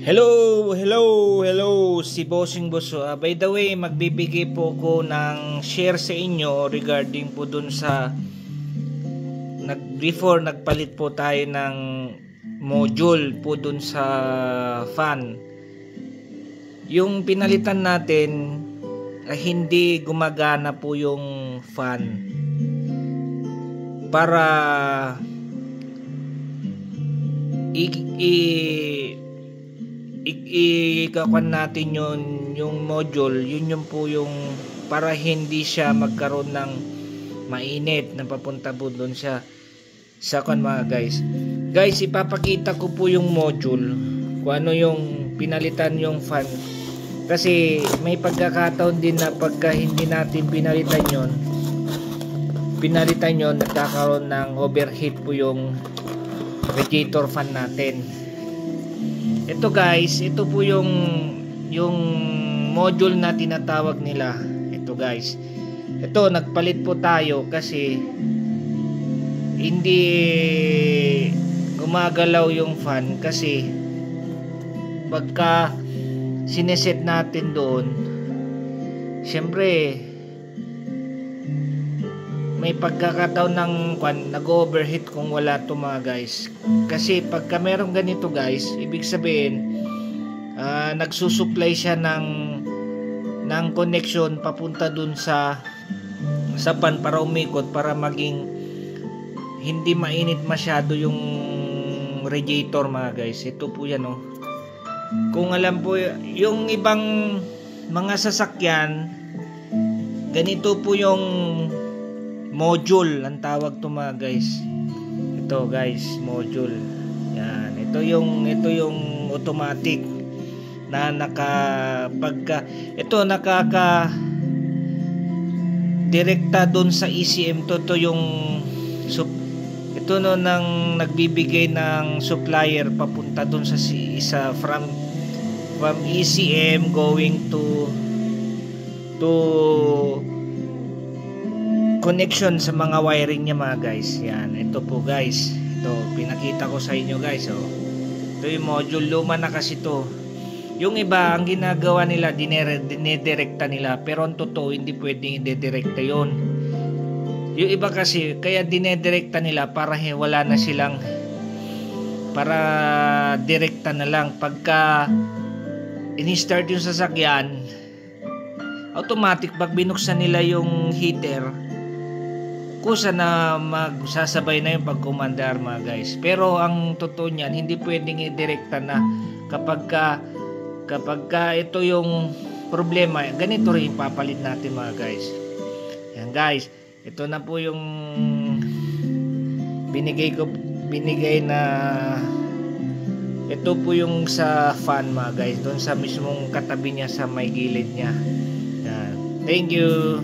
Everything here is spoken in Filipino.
Hello, si Bossing Bosso. By the way, magbibigay po ko ng share sa inyo regarding po dun sa before nagpalit po tayo ng module po dun sa fan. Yung pinalitan natin hindi gumagana po yung fan. Para ikakuan natin yung module, yun po yung para hindi siya magkaroon ng mainit na papunta po doon sa kan mga guys, ipapakita ko po yung module kung ano yung pinalitan yung fan, kasi may pagkakataon din na pagka hindi natin pinalitan yon nagkakaroon ng overheat po yung radiator fan natin. Ito guys, ito po yung module na tinatawag nila. Ito guys, ito nagpalit po tayo kasi hindi gumagalaw yung fan, kasi pagka sineset natin doon, syempre may pagkakataon ng nag-overheat kung wala to mga guys. Kasi pagka merong ganito guys, ibig sabihin nagsusupply siya ng connection papunta dun sa fan para umikot, para maging hindi mainit masyado yung radiator mga guys. Ito po yan Kung alam po yung ibang mga sasakyan, ganito po yung module ang tawag to mga guys. Ito guys, module. Yan, ito yung automatic na nakaka direkta doon sa ECM to yung ito nang nagbibigay ng supplier papunta doon sa from ECM going to connection sa mga wiring niya mga guys. Yan, ito po guys, ito pinakita ko sa inyo guys. Ito yung module, luma na kasi to. Yung iba ang ginagawa nila, dinidirekta nila, pero ang totoo hindi pwedeng i-direkta yon. Yung iba kasi kaya dinidirekta nila para wala na silang, para direkta na lang. Pagka ini-start yung sasakyan, automatic pag binuksan nila yung heater, kusa na magsasabay na yung pagkomandar mga guys. Pero ang totoo niyan, hindi pwedeng i-direkta na kapag ito yung problema, ganito rin papalit natin mga guys. Yan guys, ito na po yung binigay na ito po yung sa fan mga guys, doon sa mismong katabi niya sa may gilid niya. Yan. Thank you.